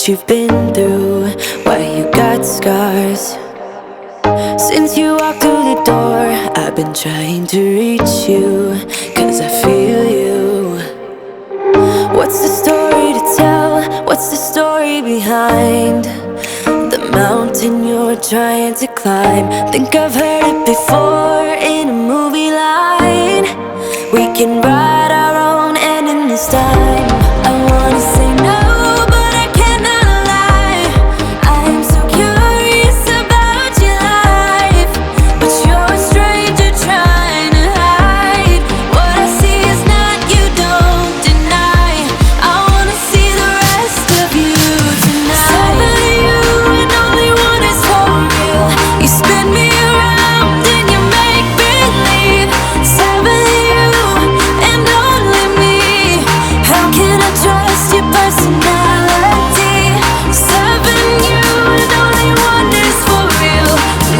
what you've been through, why you got scars. Since you walked through the door, I've been trying to reach you, 'cause I feel you. What's the story to tell? What's the story behind the mountain you're trying to climb? Think I've heard it before in a movie line. We can write our own ending this time. I wanna say no, but I cannot lie. I'm so curious about your life, but you're a stranger trying to hide. What I see is not, you don't deny. I wanna see the rest of you tonight. Seven of you and only one is for real. You spin me around and you make believe. Seven of you and only me. How can I trust your personality? Seven you and only one is for real.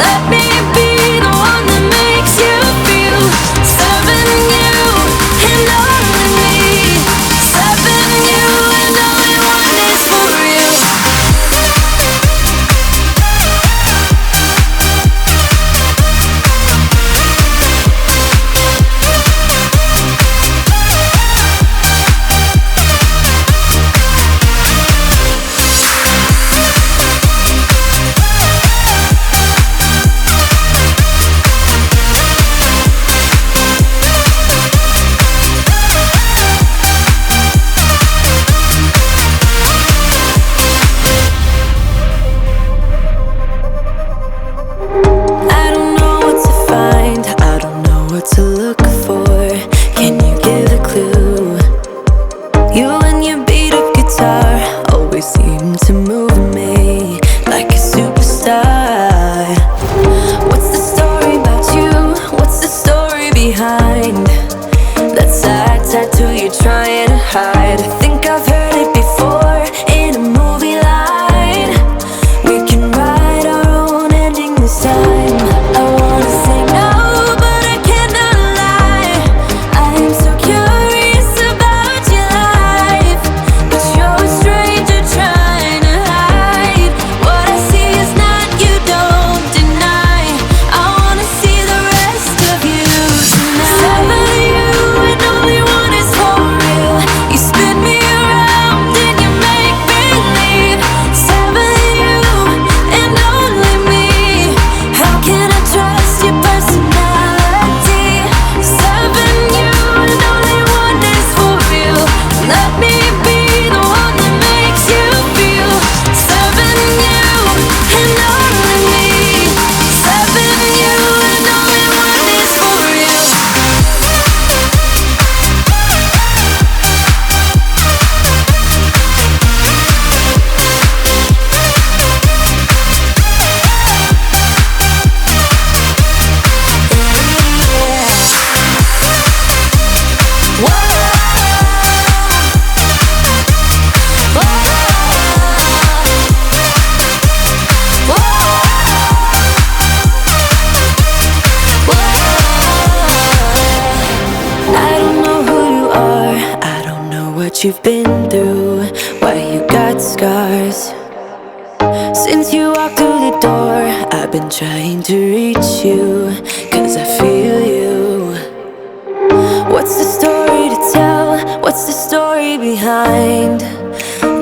Let me be the one that makes you feel. Seven you and only me. Seven you and only one is for real. I don't know what to find, I don't know what to look for. Can you give a clue? You and your beat up guitar always seem to move me like a superstar. What's the story about you? What's the story behind that sad tattoo you're trying to hide? I think I've heard it before in a movie line. We can write our own ending this time. I wanna say no, but I cannot lie. I am so curious about your life, but you're a stranger trying to hide. What I see is not, you don't deny. I wanna see the rest of you tonight. Seven of you and only one is for real. You spin me around and you make believe. Seven of you and only me. How can I trust your personality? Seven you and only one is for real. Let me be the one that makes you feel. Seven you and only me. Seven you and only one is for real. I don't know who you are, I don't know what you've been through, why you got scars. Since you walked through the door, I've been trying to reach you, 'cause I feel you. What's the story to tell? What's the story behind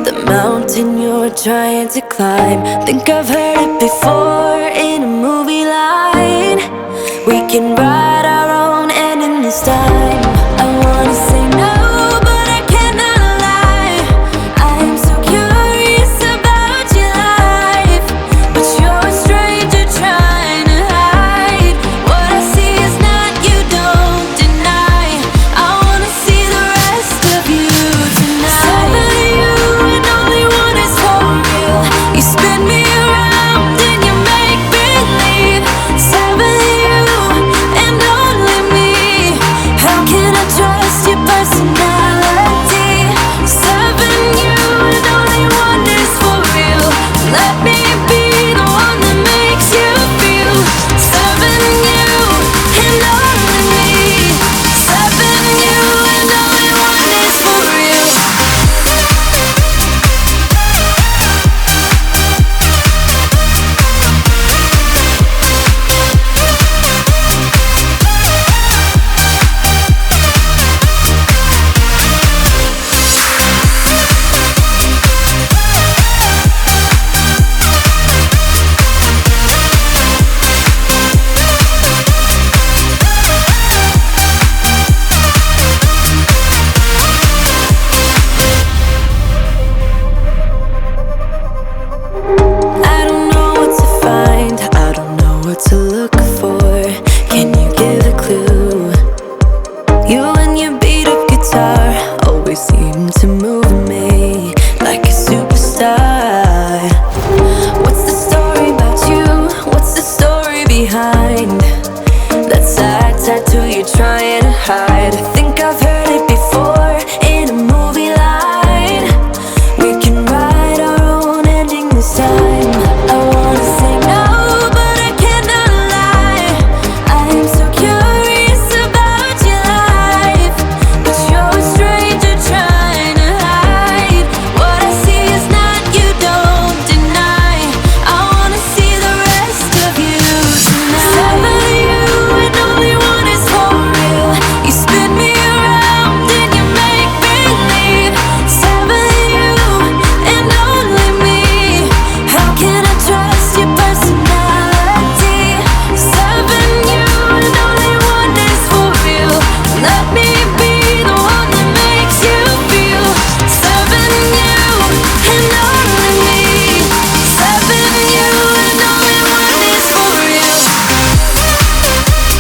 the mountain you're trying to climb? Think I've heard it before in a movie line. We can write our own ending this time. I wanna say no, but I cannot lie. I'm so curious about your life, but you're a stranger trying to hide. What I see is not, you don't deny. I wanna see the rest of you tonight. Seven of you and only one is for real. You spin me around and you make believe. Seven of you and only me. How can to move me like a superstar. What's the story about you? What's the story behind that sad tattoo you're trying to hide?